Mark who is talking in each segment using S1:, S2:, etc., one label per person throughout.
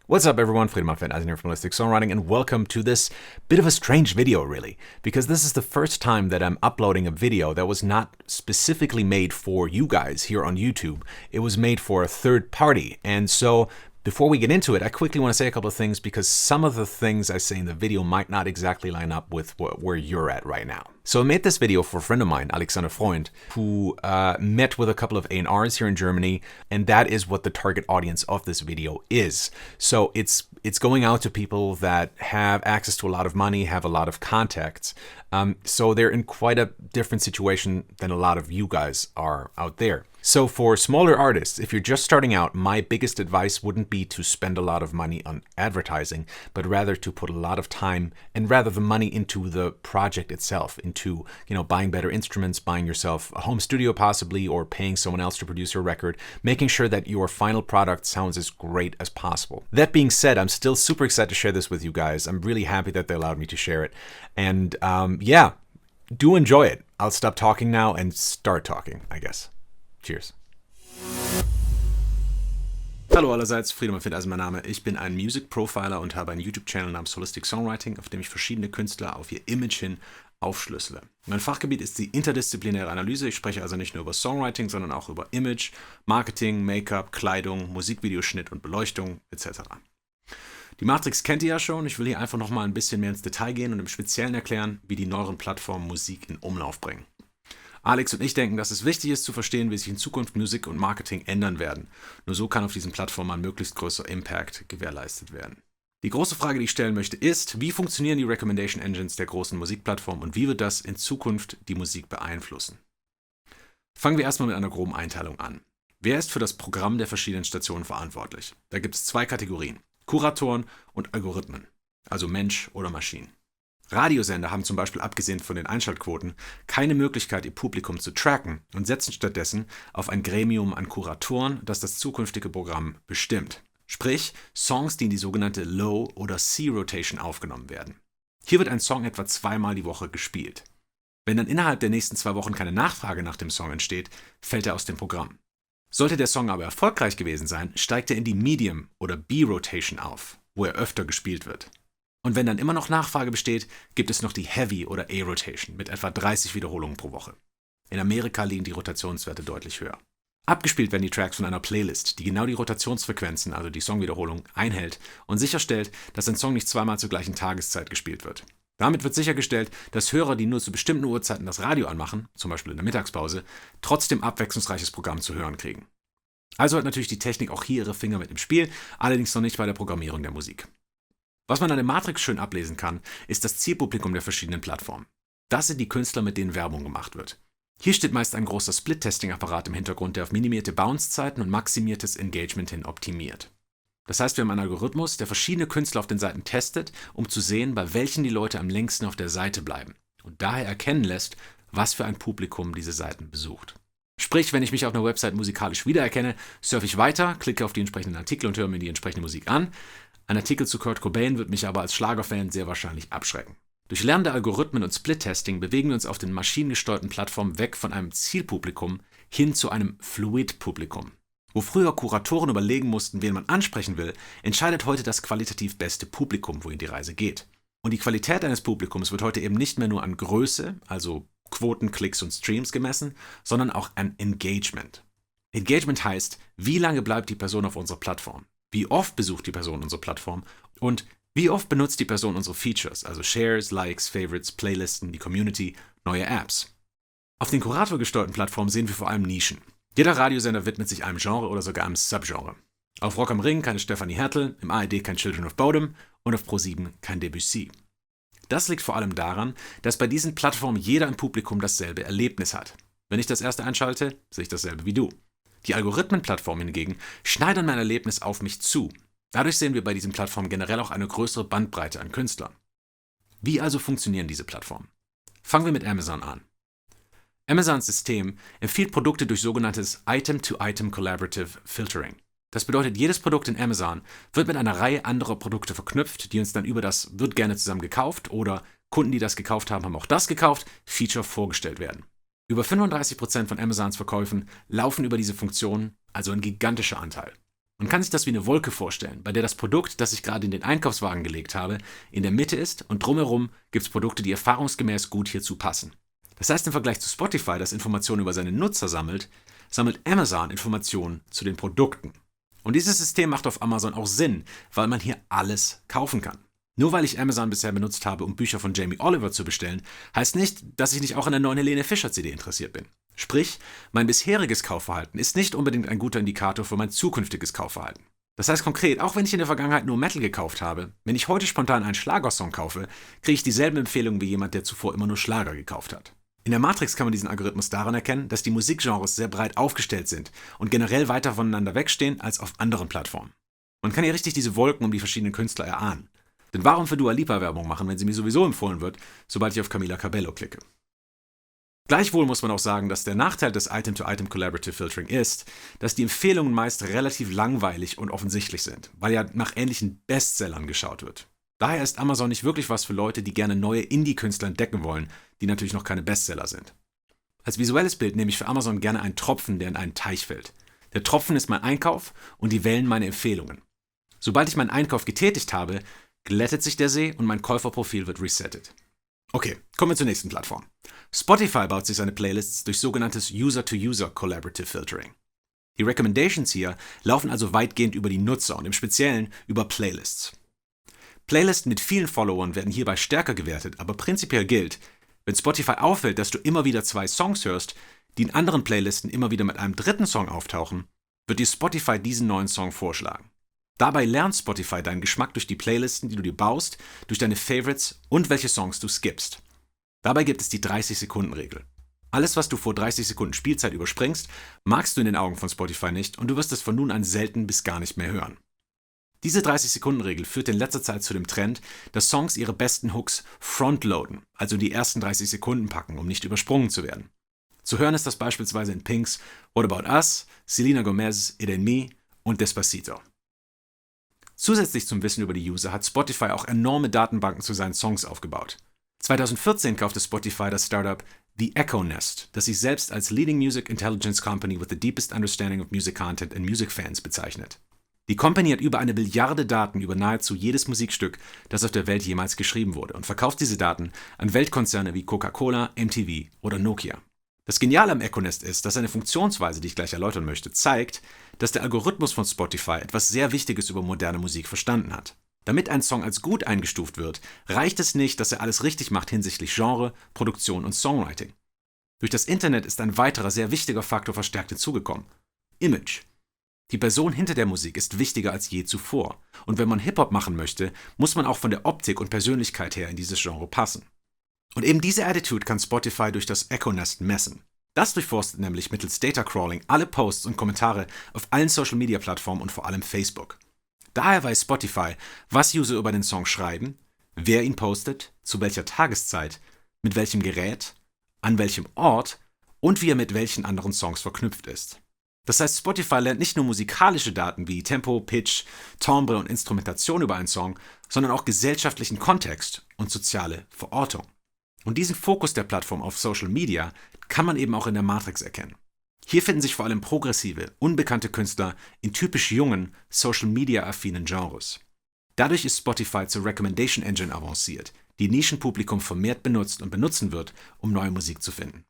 S1: What's up everyone, Friedemann Findeisen here from Holistic Songwriting, and welcome to this bit of a strange video really, because this is the first time that I'm uploading a video that was not specifically made for you guys here on YouTube. It was made for a third party, and so before we get into it, I quickly want to say a couple of things because some of the things I say in the video might not exactly line up with where you're at right now. So I made this video for a friend of mine, Alexander Freund, who met with a couple of A&Rs here in Germany, and that is what the target audience of this video is. So it's going out to people that have access to a lot of money, have a lot of contacts. So they're in quite a different situation than a lot of you guys are out there. So for smaller artists, if you're just starting out, my biggest advice wouldn't be to spend a lot of money on advertising, but rather to put a lot of time and rather the money into the project itself, into, buying better instruments, buying yourself a home studio possibly, or paying someone else to produce your record, making sure that your final product sounds as great as possible. That being said, I'm still super excited to share this with you guys. I'm really happy that they allowed me to share it. And yeah, do enjoy it. I'll stop talking now and start talking, I guess. Cheers. Hallo allerseits, Friedemann Findeisen mein Name. Ich bin ein Music Profiler und habe einen YouTube-Channel namens Holistic Songwriting, auf dem ich verschiedene Künstler auf ihr Image hin aufschlüssele. Mein Fachgebiet ist die interdisziplinäre Analyse. Ich spreche also nicht nur über Songwriting, sondern auch über Image, Marketing, Make-up, Kleidung, Musikvideoschnitt und Beleuchtung etc. Die Matrix kennt ihr ja schon. Ich will hier einfach nochmal ein bisschen mehr ins Detail gehen und im Speziellen erklären, wie die neueren Plattformen Musik in Umlauf bringen. Alex und ich denken, dass es wichtig ist zu verstehen, wie sich in Zukunft Musik und Marketing ändern werden. Nur so kann auf diesen Plattformen ein möglichst größer Impact gewährleistet werden. Die große Frage, die ich stellen möchte, ist, wie funktionieren die Recommendation Engines der großen Musikplattformen und wie wird das in Zukunft die Musik beeinflussen? Fangen wir erstmal mit einer groben Einteilung an. Wer ist für das Programm der verschiedenen Stationen verantwortlich? Da gibt es zwei Kategorien: Kuratoren und Algorithmen, also Mensch oder Maschinen. Radiosender haben zum Beispiel abgesehen von den Einschaltquoten keine Möglichkeit, ihr Publikum zu tracken und setzen stattdessen auf ein Gremium an Kuratoren, das das zukünftige Programm bestimmt. Sprich, Songs, die in die sogenannte Low- oder C-Rotation aufgenommen werden. Hier wird ein Song etwa zweimal die Woche gespielt. Wenn dann innerhalb der nächsten 2 Wochen keine Nachfrage nach dem Song entsteht, fällt er aus dem Programm. Sollte der Song aber erfolgreich gewesen sein, steigt er in die Medium- oder B-Rotation auf, wo er öfter gespielt wird. Und wenn dann immer noch Nachfrage besteht, gibt es noch die Heavy- oder A-Rotation mit etwa 30 Wiederholungen pro Woche. In Amerika liegen die Rotationswerte deutlich höher. Abgespielt werden die Tracks von einer Playlist, die genau die Rotationsfrequenzen, also die Songwiederholung, einhält und sicherstellt, dass ein Song nicht zweimal zur gleichen Tageszeit gespielt wird. Damit wird sichergestellt, dass Hörer, die nur zu bestimmten Uhrzeiten das Radio anmachen, zum Beispiel in der Mittagspause, trotzdem abwechslungsreiches Programm zu hören kriegen. Also hat natürlich die Technik auch hier ihre Finger mit im Spiel, allerdings noch nicht bei der Programmierung der Musik. Was man an der Matrix schön ablesen kann, ist das Zielpublikum der verschiedenen Plattformen. Das sind die Künstler, mit denen Werbung gemacht wird. Hier steht meist ein großer Split-Testing-Apparat im Hintergrund, der auf minimierte Bounce-Zeiten und maximiertes Engagement hin optimiert. Das heißt, wir haben einen Algorithmus, der verschiedene Künstler auf den Seiten testet, um zu sehen, bei welchen die Leute am längsten auf der Seite bleiben und daher erkennen lässt, was für ein Publikum diese Seiten besucht. Sprich, wenn ich mich auf einer Website musikalisch wiedererkenne, surfe ich weiter, klicke auf die entsprechenden Artikel und höre mir die entsprechende Musik an. Ein Artikel zu Kurt Cobain wird mich aber als Schlagerfan sehr wahrscheinlich abschrecken. Durch Lernen der Algorithmen und Split-Testing bewegen wir uns auf den maschinengesteuerten Plattformen weg von einem Zielpublikum hin zu einem Fluid-Publikum. Wo früher Kuratoren überlegen mussten, wen man ansprechen will, entscheidet heute das qualitativ beste Publikum, wohin die Reise geht. Und die Qualität eines Publikums wird heute eben nicht mehr nur an Größe, also Quoten, Klicks und Streams gemessen, sondern auch an Engagement. Engagement heißt, wie lange bleibt die Person auf unserer Plattform? Wie oft besucht die Person unsere Plattform und wie oft benutzt die Person unsere Features, also Shares, Likes, Favorites, Playlisten, die Community, neue Apps. Auf den kuratorgesteuerten Plattformen sehen wir vor allem Nischen. Jeder Radiosender widmet sich einem Genre oder sogar einem Subgenre. Auf Rock am Ring keine Stefanie Hertel, im ARD kein Children of Bodom und auf Pro7 kein Debussy. Das liegt vor allem daran, dass bei diesen Plattformen jeder im Publikum dasselbe Erlebnis hat. Wenn ich das erste einschalte, sehe ich dasselbe wie du. Die Algorithmenplattformen hingegen schneidern mein Erlebnis auf mich zu. Dadurch sehen wir bei diesen Plattformen generell auch eine größere Bandbreite an Künstlern. Wie also funktionieren diese Plattformen? Fangen wir mit Amazon an. Amazons System empfiehlt Produkte durch sogenanntes Item-to-Item Collaborative Filtering. Das bedeutet, jedes Produkt in Amazon wird mit einer Reihe anderer Produkte verknüpft, die uns dann über das wird gerne zusammen gekauft oder Kunden, die das gekauft haben, haben auch das gekauft, Feature vorgestellt werden. Über 35% von Amazons Verkäufen laufen über diese Funktion, also ein gigantischer Anteil. Man kann sich das wie eine Wolke vorstellen, bei der das Produkt, das ich gerade in den Einkaufswagen gelegt habe, in der Mitte ist und drumherum gibt es Produkte, die erfahrungsgemäß gut hierzu passen. Das heißt, im Vergleich zu Spotify, das Informationen über seine Nutzer sammelt, sammelt Amazon Informationen zu den Produkten. Und dieses System macht auf Amazon auch Sinn, weil man hier alles kaufen kann. Nur weil ich Amazon bisher benutzt habe, um Bücher von Jamie Oliver zu bestellen, heißt nicht, dass ich nicht auch an der neuen Helene Fischer CD interessiert bin. Sprich, mein bisheriges Kaufverhalten ist nicht unbedingt ein guter Indikator für mein zukünftiges Kaufverhalten. Das heißt konkret, auch wenn ich in der Vergangenheit nur Metal gekauft habe, wenn ich heute spontan einen Schlagersong kaufe, kriege ich dieselben Empfehlungen wie jemand, der zuvor immer nur Schlager gekauft hat. In der Matrix kann man diesen Algorithmus daran erkennen, dass die Musikgenres sehr breit aufgestellt sind und generell weiter voneinander wegstehen als auf anderen Plattformen. Man kann hier richtig diese Wolken um die verschiedenen Künstler erahnen. Denn warum für Dua Lipa Werbung machen, wenn sie mir sowieso empfohlen wird, sobald ich auf Camila Cabello klicke? Gleichwohl muss man auch sagen, dass der Nachteil des Item-to-Item Collaborative Filtering ist, dass die Empfehlungen meist relativ langweilig und offensichtlich sind, weil ja nach ähnlichen Bestsellern geschaut wird. Daher ist Amazon nicht wirklich was für Leute, die gerne neue Indie-Künstler entdecken wollen, die natürlich noch keine Bestseller sind. Als visuelles Bild nehme ich für Amazon gerne einen Tropfen, der in einen Teich fällt. Der Tropfen ist mein Einkauf und die Wellen meine Empfehlungen. Sobald ich meinen Einkauf getätigt habe, glättet sich der See und mein Käuferprofil wird resettet. Okay, kommen wir zur nächsten Plattform. Spotify baut sich seine Playlists durch sogenanntes User-to-User Collaborative Filtering. Die Recommendations hier laufen also weitgehend über die Nutzer und im Speziellen über Playlists. Playlisten mit vielen Followern werden hierbei stärker gewertet, aber prinzipiell gilt, wenn Spotify auffällt, dass du immer wieder 2 Songs hörst, die in anderen Playlisten immer wieder mit einem dritten Song auftauchen, wird dir Spotify diesen neuen Song vorschlagen. Dabei lernt Spotify deinen Geschmack durch die Playlisten, die du dir baust, durch deine Favorites und welche Songs du skippst. Dabei gibt es die 30-Sekunden-Regel. Alles, was du vor 30 Sekunden Spielzeit überspringst, magst du in den Augen von Spotify nicht und du wirst es von nun an selten bis gar nicht mehr hören. Diese 30-Sekunden-Regel führt in letzter Zeit zu dem Trend, dass Songs ihre besten Hooks frontloaden, also die ersten 30 Sekunden packen, um nicht übersprungen zu werden. Zu hören ist das beispielsweise in Pinks What About Us, Selena Gomez, It Ain't Me und Despacito. Zusätzlich zum Wissen über die User hat Spotify auch enorme Datenbanken zu seinen Songs aufgebaut. 2014 kaufte Spotify das Startup The Echo Nest, das sich selbst als Leading Music Intelligence Company with the deepest understanding of music content and music fans bezeichnet. Die Company hat über 1 Billiarde Daten über nahezu jedes Musikstück, das auf der Welt jemals geschrieben wurde, und verkauft diese Daten an Weltkonzerne wie Coca-Cola, MTV oder Nokia. Das Geniale am Echo Nest ist, dass seine Funktionsweise, die ich gleich erläutern möchte, zeigt, dass der Algorithmus von Spotify etwas sehr Wichtiges über moderne Musik verstanden hat. Damit ein Song als gut eingestuft wird, reicht es nicht, dass er alles richtig macht hinsichtlich Genre, Produktion und Songwriting. Durch das Internet ist ein weiterer sehr wichtiger Faktor verstärkt hinzugekommen: Image. Die Person hinter der Musik ist wichtiger als je zuvor. Und wenn man Hip-Hop machen möchte, muss man auch von der Optik und Persönlichkeit her in dieses Genre passen. Und eben diese Attitude kann Spotify durch das Echo Nest messen. Das durchforstet nämlich mittels Data Crawling alle Posts und Kommentare auf allen Social-Media-Plattformen und vor allem Facebook. Daher weiß Spotify, was User über den Song schreiben, wer ihn postet, zu welcher Tageszeit, mit welchem Gerät, an welchem Ort und wie er mit welchen anderen Songs verknüpft ist. Das heißt, Spotify lernt nicht nur musikalische Daten wie Tempo, Pitch, Timbre und Instrumentation über einen Song, sondern auch gesellschaftlichen Kontext und soziale Verortung. Und diesen Fokus der Plattform auf Social Media kann man eben auch in der Matrix erkennen. Hier finden sich vor allem progressive, unbekannte Künstler in typisch jungen, Social-Media-affinen Genres. Dadurch ist Spotify zur Recommendation Engine avanciert, die Nischenpublikum vermehrt benutzt und benutzen wird, um neue Musik zu finden.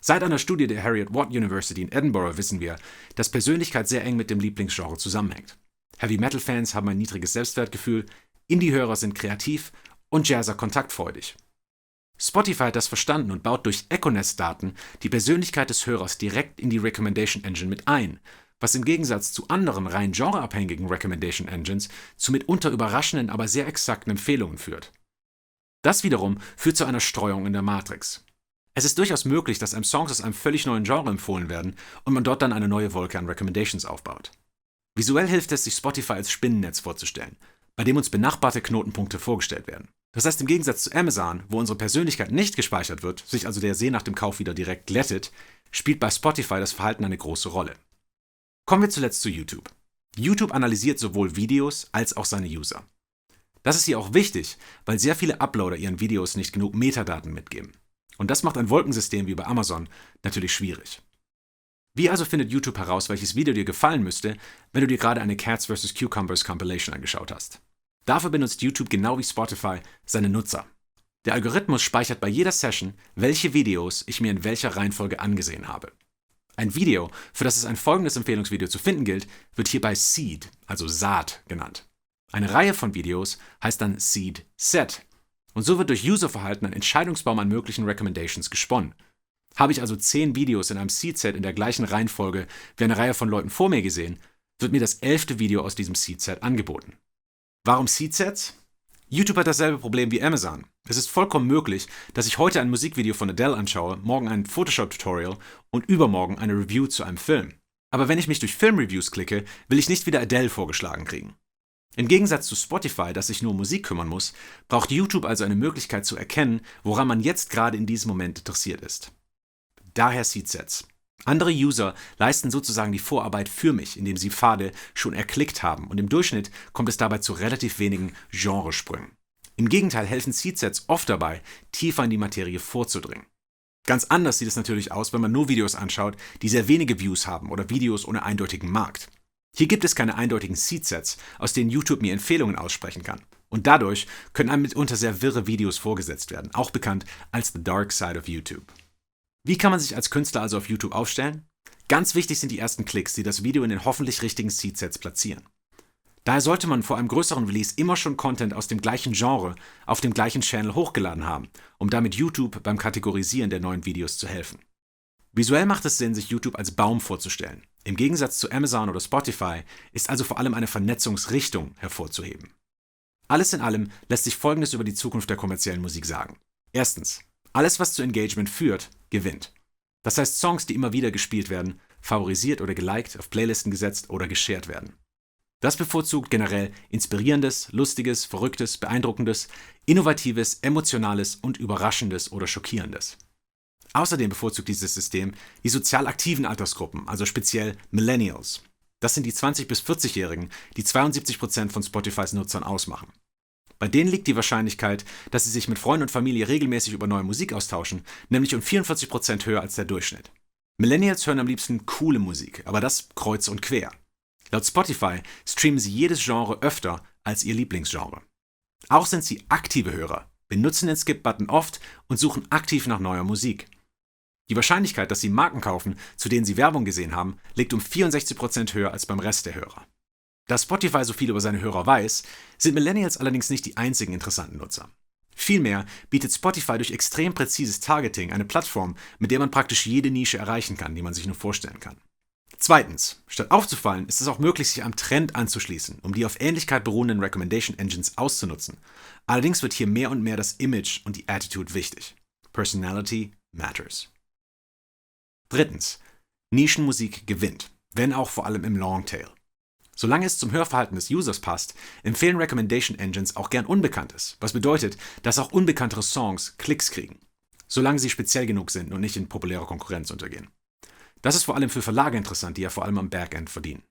S1: Seit einer Studie der Heriot-Watt University in Edinburgh wissen wir, dass Persönlichkeit sehr eng mit dem Lieblingsgenre zusammenhängt. Heavy-Metal-Fans haben ein niedriges Selbstwertgefühl, Indie-Hörer sind kreativ und Jazzer kontaktfreudig. Spotify hat das verstanden und baut durch Echo Nest-Daten die Persönlichkeit des Hörers direkt in die Recommendation Engine mit ein, was im Gegensatz zu anderen rein genreabhängigen Recommendation Engines zu mitunter überraschenden, aber sehr exakten Empfehlungen führt. Das wiederum führt zu einer Streuung in der Matrix. Es ist durchaus möglich, dass einem Songs aus einem völlig neuen Genre empfohlen werden und man dort dann eine neue Wolke an Recommendations aufbaut. Visuell hilft es, sich Spotify als Spinnennetz vorzustellen, bei dem uns benachbarte Knotenpunkte vorgestellt werden. Das heißt, im Gegensatz zu Amazon, wo unsere Persönlichkeit nicht gespeichert wird, sich also der See nach dem Kauf wieder direkt glättet, spielt bei Spotify das Verhalten eine große Rolle. Kommen wir zuletzt zu YouTube. YouTube analysiert sowohl Videos als auch seine User. Das ist hier auch wichtig, weil sehr viele Uploader ihren Videos nicht genug Metadaten mitgeben. Und das macht ein Wolkensystem wie bei Amazon natürlich schwierig. Wie also findet YouTube heraus, welches Video dir gefallen müsste, wenn du dir gerade eine Cats vs. Cucumbers Compilation angeschaut hast? Dafür benutzt YouTube genau wie Spotify seine Nutzer. Der Algorithmus speichert bei jeder Session, welche Videos ich mir in welcher Reihenfolge angesehen habe. Ein Video, für das es ein folgendes Empfehlungsvideo zu finden gilt, wird hierbei Seed, also Saat, genannt. Eine Reihe von Videos heißt dann Seed Set. Und so wird durch Userverhalten ein Entscheidungsbaum an möglichen Recommendations gesponnen. Habe ich also 10 Videos in einem Seed-Set in der gleichen Reihenfolge wie eine Reihe von Leuten vor mir gesehen, wird mir das 11. Video aus diesem Seed-Set angeboten. Warum Seed-Sets? YouTube hat dasselbe Problem wie Amazon. Es ist vollkommen möglich, dass ich heute ein Musikvideo von Adele anschaue, morgen ein Photoshop-Tutorial und übermorgen eine Review zu einem Film. Aber wenn ich mich durch Filmreviews klicke, will ich nicht wieder Adele vorgeschlagen kriegen. Im Gegensatz zu Spotify, das sich nur um Musik kümmern muss, braucht YouTube also eine Möglichkeit zu erkennen, woran man jetzt gerade in diesem Moment interessiert ist. Daher Seed-Sets. Andere User leisten sozusagen die Vorarbeit für mich, indem sie Pfade schon erklickt haben, und im Durchschnitt kommt es dabei zu relativ wenigen Genresprüngen. Im Gegenteil helfen Seed-Sets oft dabei, tiefer in die Materie vorzudringen. Ganz anders sieht es natürlich aus, wenn man nur Videos anschaut, die sehr wenige Views haben oder Videos ohne eindeutigen Markt. Hier gibt es keine eindeutigen Seed-Sets, aus denen YouTube mir Empfehlungen aussprechen kann. Und dadurch können einem mitunter sehr wirre Videos vorgesetzt werden, auch bekannt als The Dark Side of YouTube. Wie kann man sich als Künstler also auf YouTube aufstellen? Ganz wichtig sind die ersten Klicks, die das Video in den hoffentlich richtigen Seed-Sets platzieren. Daher sollte man vor einem größeren Release immer schon Content aus dem gleichen Genre auf dem gleichen Channel hochgeladen haben, um damit YouTube beim Kategorisieren der neuen Videos zu helfen. Visuell macht es Sinn, sich YouTube als Baum vorzustellen. Im Gegensatz zu Amazon oder Spotify ist also vor allem eine Vernetzungsrichtung hervorzuheben. Alles in allem lässt sich Folgendes über die Zukunft der kommerziellen Musik sagen. Erstens: Alles, was zu Engagement führt, gewinnt. Das heißt, Songs, die immer wieder gespielt werden, favorisiert oder geliked, auf Playlisten gesetzt oder geshared werden. Das bevorzugt generell inspirierendes, lustiges, verrücktes, beeindruckendes, innovatives, emotionales und überraschendes oder schockierendes. Außerdem bevorzugt dieses System die sozial aktiven Altersgruppen, also speziell Millennials. Das sind die 20- bis 40-Jährigen, die 72% von Spotifys Nutzern ausmachen. Bei denen liegt die Wahrscheinlichkeit, dass sie sich mit Freunden und Familie regelmäßig über neue Musik austauschen, nämlich um 44% höher als der Durchschnitt. Millennials hören am liebsten coole Musik, aber das kreuz und quer. Laut Spotify streamen sie jedes Genre öfter als ihr Lieblingsgenre. Auch sind sie aktive Hörer, benutzen den Skip-Button oft und suchen aktiv nach neuer Musik. Die Wahrscheinlichkeit, dass sie Marken kaufen, zu denen sie Werbung gesehen haben, liegt um 64% höher als beim Rest der Hörer. Da Spotify so viel über seine Hörer weiß, sind Millennials allerdings nicht die einzigen interessanten Nutzer. Vielmehr bietet Spotify durch extrem präzises Targeting eine Plattform, mit der man praktisch jede Nische erreichen kann, die man sich nur vorstellen kann. Zweitens: Statt aufzufallen, ist es auch möglich, sich einem Trend anzuschließen, um die auf Ähnlichkeit beruhenden Recommendation Engines auszunutzen. Allerdings wird hier mehr und mehr das Image und die Attitude wichtig. Personality matters. Drittens: Nischenmusik gewinnt, wenn auch vor allem im Longtail. Solange es zum Hörverhalten des Users passt, empfehlen Recommendation Engines auch gern Unbekanntes, was bedeutet, dass auch unbekanntere Songs Klicks kriegen, solange sie speziell genug sind und nicht in populärer Konkurrenz untergehen. Das ist vor allem für Verlage interessant, die ja vor allem am Backend verdienen.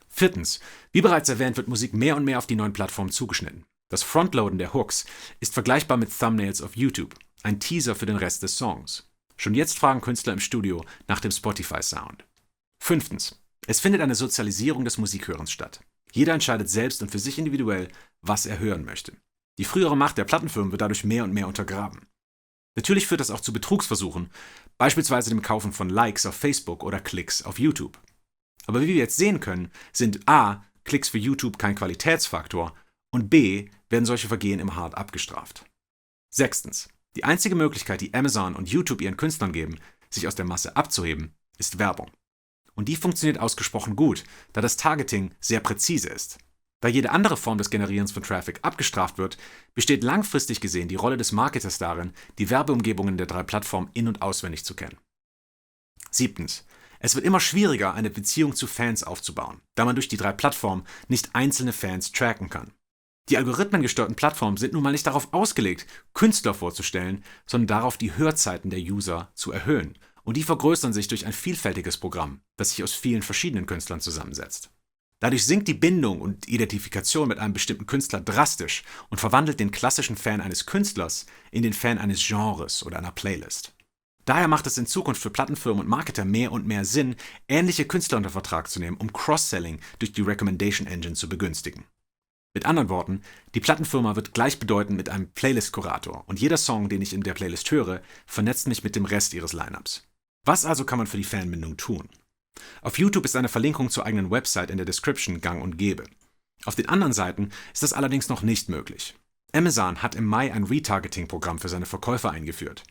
S1: Viertens: Wie bereits erwähnt, wird Musik mehr und mehr auf die neuen Plattformen zugeschnitten. Das Frontloaden der Hooks ist vergleichbar mit Thumbnails auf YouTube, ein Teaser für den Rest des Songs. Schon jetzt fragen Künstler im Studio nach dem Spotify-Sound. Fünftens: Es findet eine Sozialisierung des Musikhörens statt. Jeder entscheidet selbst und für sich individuell, was er hören möchte. Die frühere Macht der Plattenfirmen wird dadurch mehr und mehr untergraben. Natürlich führt das auch zu Betrugsversuchen, beispielsweise dem Kaufen von Likes auf Facebook oder Klicks auf YouTube. Aber wie wir jetzt sehen können, sind a. Klicks für YouTube kein Qualitätsfaktor und b. werden solche Vergehen immer hart abgestraft. Sechstens: Die einzige Möglichkeit, die Amazon und YouTube ihren Künstlern geben, sich aus der Masse abzuheben, ist Werbung. Und die funktioniert ausgesprochen gut, da das Targeting sehr präzise ist. Da jede andere Form des Generierens von Traffic abgestraft wird, besteht langfristig gesehen die Rolle des Marketers darin, die Werbeumgebungen der 3 Plattformen in- und auswendig zu kennen. Siebtens: Es wird immer schwieriger, eine Beziehung zu Fans aufzubauen, da man durch die 3 Plattformen nicht einzelne Fans tracken kann. Die algorithmengesteuerten Plattformen sind nun mal nicht darauf ausgelegt, Künstler vorzustellen, sondern darauf, die Hörzeiten der User zu erhöhen. Und die vergrößern sich durch ein vielfältiges Programm, das sich aus vielen verschiedenen Künstlern zusammensetzt. Dadurch sinkt die Bindung und Identifikation mit einem bestimmten Künstler drastisch und verwandelt den klassischen Fan eines Künstlers in den Fan eines Genres oder einer Playlist. Daher macht es in Zukunft für Plattenfirmen und Marketer mehr und mehr Sinn, ähnliche Künstler unter Vertrag zu nehmen, um Cross-Selling durch die Recommendation Engine zu begünstigen. Mit anderen Worten, die Plattenfirma wird gleichbedeutend mit einem Playlist-Kurator und jeder Song, den ich in der Playlist höre, vernetzt mich mit dem Rest ihres Lineups. Was also kann man für die Fanbindung tun? Auf YouTube ist eine Verlinkung zur eigenen Website in der Description gang und gäbe. Auf den anderen Seiten ist das allerdings noch nicht möglich. Amazon hat im Mai ein Retargeting-Programm für seine Verkäufer eingeführt.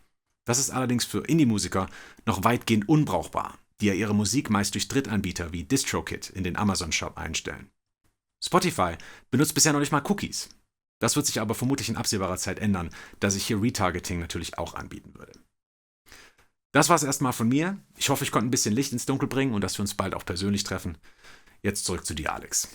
S1: Das ist allerdings für Indie-Musiker noch weitgehend unbrauchbar, die ja ihre Musik meist durch Drittanbieter wie DistroKid in den Amazon-Shop einstellen. Spotify benutzt bisher noch nicht mal Cookies. Das wird sich aber vermutlich in absehbarer Zeit ändern, da sich hier Retargeting natürlich auch anbieten würde. Das war es erstmal von mir. Ich hoffe, ich konnte ein bisschen Licht ins Dunkel bringen und dass wir uns bald auch persönlich treffen. Jetzt zurück zu dir, Alex.